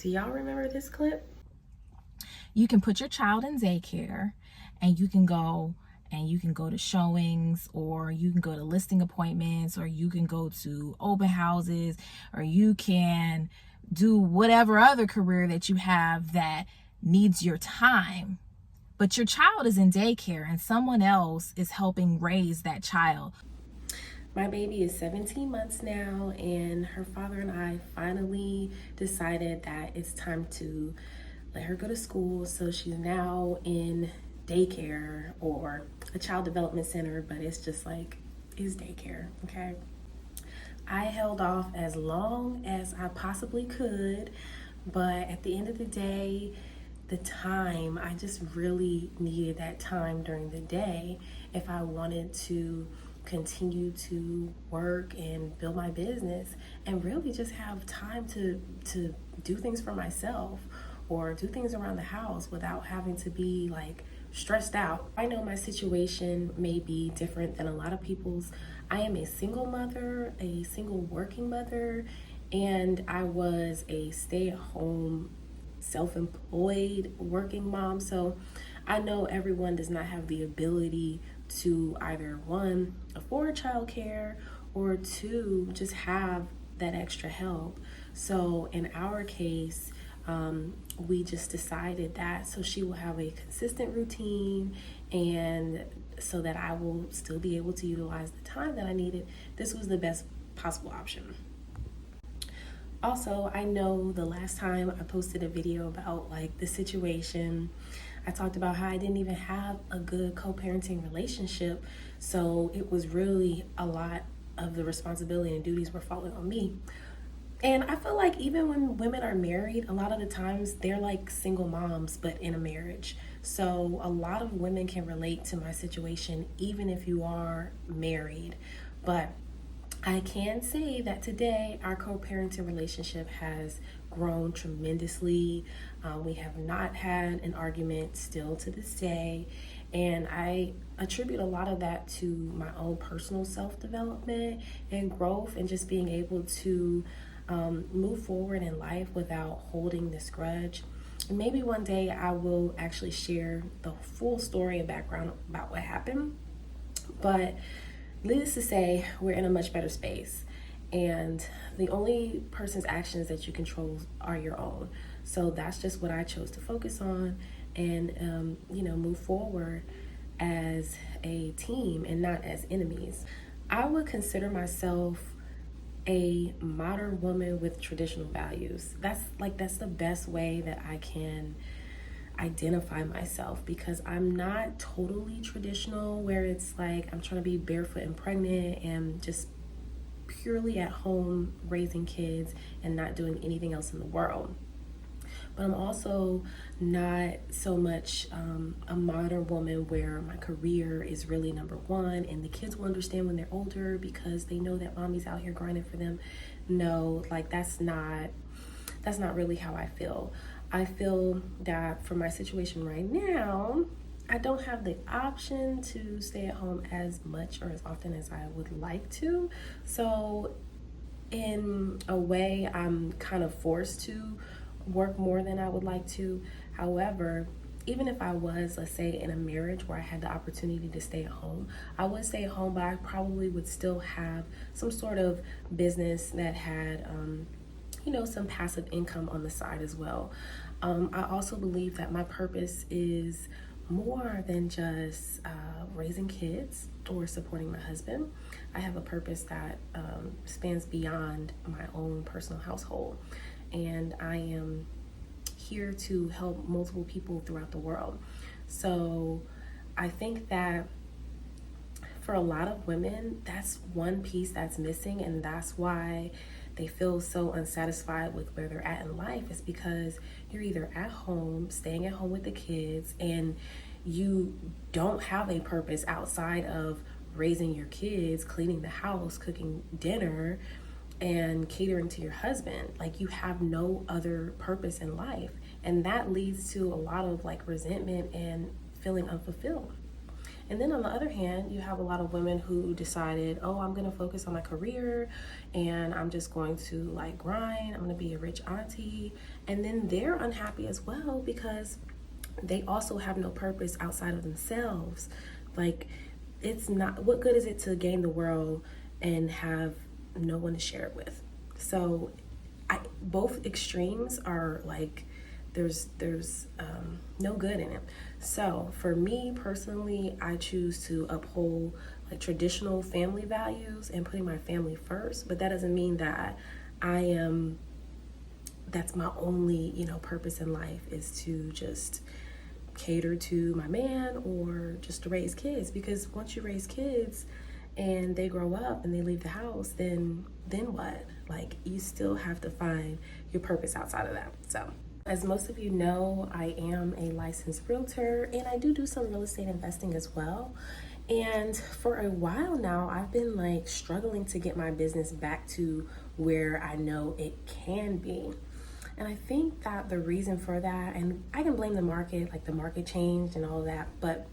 Do y'all remember this clip? You can put your child in daycare and you can go to showings, or you can go to listing appointments, or you can go to open houses, or you can do whatever other career that you have that needs your time. But your child is in daycare and someone else is helping raise that child. My baby is 17 months now, and her father and I finally decided that it's time to let her go to school. So she's now in daycare, or a child development center, but it's just like, it's daycare, okay? I held off as long as I possibly could, but at the end of the day, the time, I just really needed that time during the day if I wanted to continue to work and build my business, and really just have time to do things for myself or do things around the house without having to be like stressed out. I know my situation may be different than a lot of people's. I am a single mother, a single working mother, and I was a stay-at-home, self-employed working mom. So I know everyone does not have the ability to either, one, afford childcare, or two, just have that extra help. So in our case, we just decided that so she will have a consistent routine, and so that I will still be able to utilize the time that I needed, this was the best possible option. Also, I know the last time I posted a video about like the situation, I talked about how I didn't even have a good co-parenting relationship. So it was really a lot of the responsibility and duties were falling on me. And I feel like even when women are married, a lot of the times they're like single moms, but in a marriage. So a lot of women can relate to my situation, even if you are married. But I can say that today our co-parenting relationship has grown tremendously. We have not had an argument still to this day. And I attribute a lot of that to my own personal self-development and growth, and just being able to move forward in life without holding this grudge. And maybe one day I will actually share the full story and background about what happened. But needless to say, we're in a much better space. And the only person's actions that you control are your own. So that's just what I chose to focus on, and move forward as a team and not as enemies. I would consider myself a modern woman with traditional values. That's the best way that I can identify myself, because I'm not totally traditional where it's like I'm trying to be barefoot and pregnant and just purely at home raising kids and not doing anything else in the world. But I'm also not so much a modern woman where my career is really number one and the kids will understand when they're older because they know that mommy's out here grinding for them. No, like that's not really how I feel. I feel that for my situation right now, I don't have the option to stay at home as much or as often as I would like to. So in a way, I'm kind of forced to work more than I would like to. However, even if I was, let's say, in a marriage where I had the opportunity to stay at home, I would stay at home, but I probably would still have some sort of business that had, some passive income on the side as well. I also believe that my purpose is more than just raising kids or supporting my husband. I have a purpose that spans beyond my own personal household, and I am here to help multiple people throughout the world. So I think that for a lot of women, that's one piece that's missing, and that's why they feel so unsatisfied with where they're at in life, is because you're either at home, staying at home with the kids, and you don't have a purpose outside of raising your kids, cleaning the house, cooking dinner, and catering to your husband. Like, you have no other purpose in life. And that leads to a lot of like resentment and feeling unfulfilled. And then on the other hand, you have a lot of women who decided, oh, I'm going to focus on my career and I'm just going to like grind. I'm going to be a rich auntie. And then they're unhappy as well because they also have no purpose outside of themselves. Like, it's not, what good is it to gain the world and have no one to share it with? So both extremes are like, there's no good in it. So for me personally, I choose to uphold like traditional family values and putting my family first, but that doesn't mean that I am that's my only, purpose in life is to just cater to my man or just to raise kids. Because once you raise kids and they grow up and they leave the house, then what? Like, you still have to find your purpose outside of that. So as most of you know, I am a licensed realtor and I do some real estate investing as well. And for a while now, I've been like struggling to get my business back to where I know it can be. And I think that the reason for that, and I can blame the market, like the market changed and all of that, but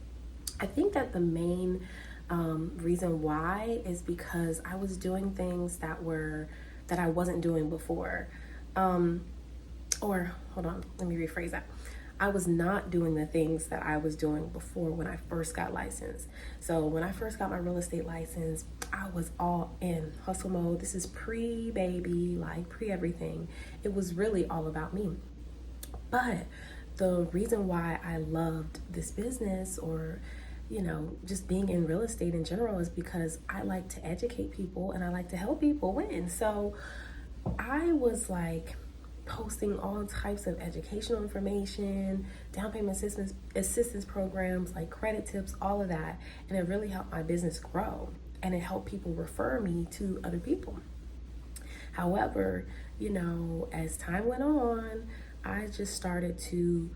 I think that the main reason why is because I was doing things that I wasn't doing before. Or hold on, let me rephrase that. I was not doing the things that I was doing before when I first got licensed. So when I first got my real estate license, I was all in hustle mode. This is pre-baby, like pre-everything. It was really all about me. But the reason why I loved this business or just being in real estate in general is because I like to educate people and I like to help people win. So I was like posting all types of educational information, down payment assistance programs, like credit tips, all of that. And it really helped my business grow and it helped people refer me to other people. However, as time went on, I just started to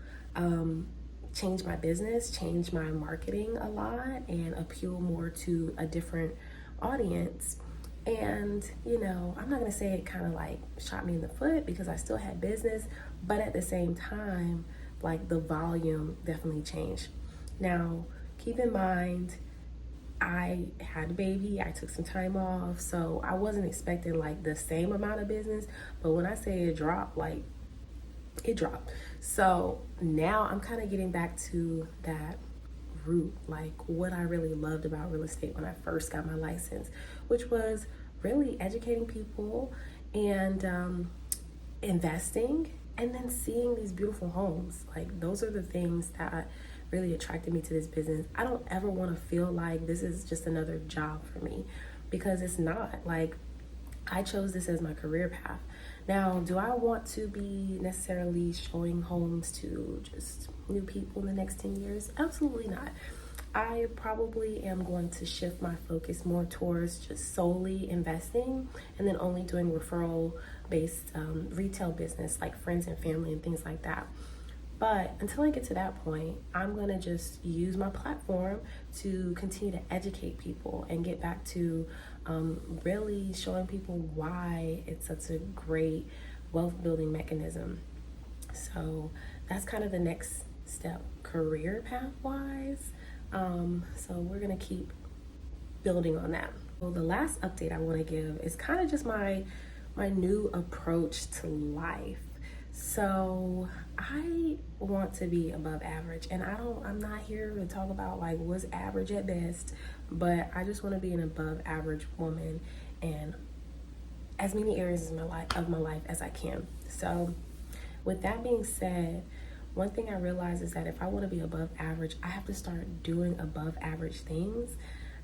change my business, change my marketing a lot, and appeal more to a different audience. And, I'm not going to say it kind of like shot me in the foot because I still had business, but at the same time, like the volume definitely changed. Now, keep in mind, I had a baby, I took some time off, so I wasn't expecting like the same amount of business, but when I say it dropped, like it dropped. So now I'm kind of getting back to that root, like what I really loved about real estate when I first got my license, which was really educating people and investing and then seeing these beautiful homes. Like, those are the things that really attracted me to this business. I don't ever want to feel like this is just another job for me, because it's not. Like, I chose this as my career path. Now, do I want to be necessarily showing homes to just new people in the next 10 years? Absolutely not. I probably am going to shift my focus more towards just solely investing and then only doing referral based retail business like friends and family and things like that. But until I get to that point, I'm going to just use my platform to continue to educate people and get back to really showing people why it's such a great wealth building mechanism. So that's kind of the next step career path wise. So we're going to keep building on that. Well, the last update I want to give is kind of just my new approach to life. So I want to be above average, and I'm not here to talk about like what's average at best, but I just want to be an above average woman in as many areas of my life as I can. So with that being said, one thing I realized is that if I want to be above average, I have to start doing above average things.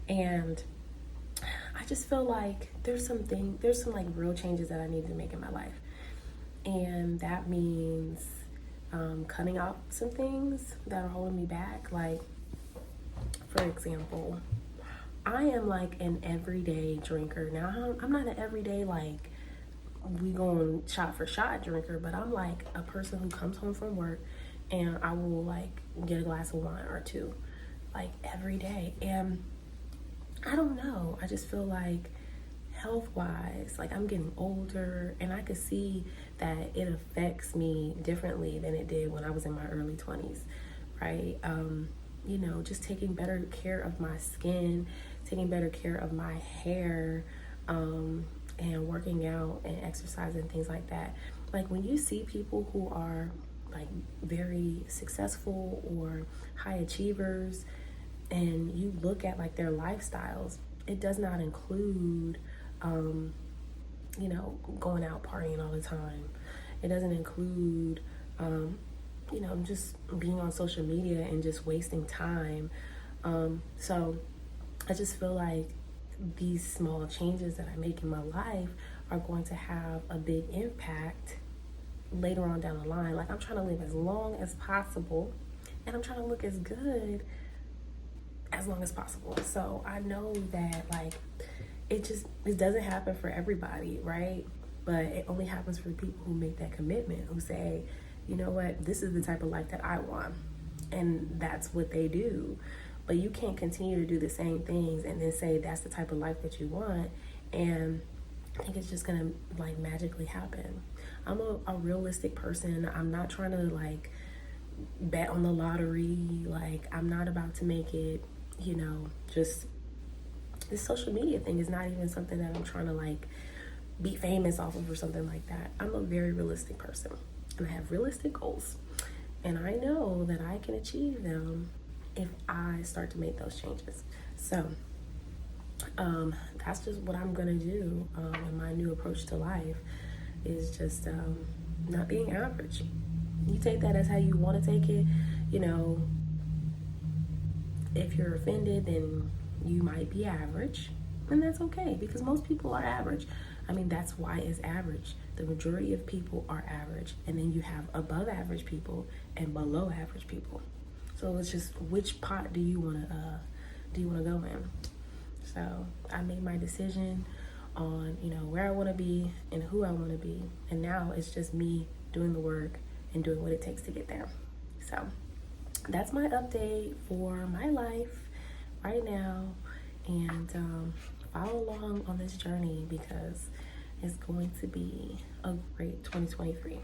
And I just feel like there's some like real changes that I need to make in my life. And that means cutting out some things that are holding me back. Like, for example, I am like an everyday drinker. Now, I'm not an everyday like we going shot for shot drinker, but I'm like a person who comes home from work and I will like get a glass of wine or two like every day. And I don't know, I just feel like health wise, like I'm getting older and I could see that it affects me differently than it did when I was in my early 20s, right? just taking better care of my skin, taking better care of my hair, and working out and exercising, things like that. Like when you see people who are like very successful or high achievers, and you look at like their lifestyles, it does not include, going out partying all the time. It doesn't include, just being on social media and just wasting time. So I just feel like these small changes that I make in my life are going to have a big impact later on down the line. Like I'm trying to live as long as possible, and I'm trying to look as good as long as possible. So I know that like it doesn't happen for everybody, right? But it only happens for people who make that commitment, who say, you know what, this is the type of life that I want. And that's what they do. But you can't continue to do the same things and then say that's the type of life that you want, and I think it's just gonna like magically happen. I'm a realistic person. I'm not trying to like bet on the lottery. Like I'm not about to make it, just this social media thing is not even something that I'm trying to like be famous off of or something like that. I'm a very realistic person, and I have realistic goals, and I know that I can achieve them if I start to make those changes. So that's just what I'm gonna do. And my new approach to life is just not being average. You take that as how you want to take it. If you're offended, then you might be average, and that's okay because most people are average. I mean, that's why it's average. The majority of people are average, and then you have above average people and below average people. So it's just which pot do you want to go in? So I made my decision on where I want to be and who I want to be, and now it's just me doing the work and doing what it takes to get there. So that's my update for my life right now, and follow along on this journey because it's going to be a great 2023.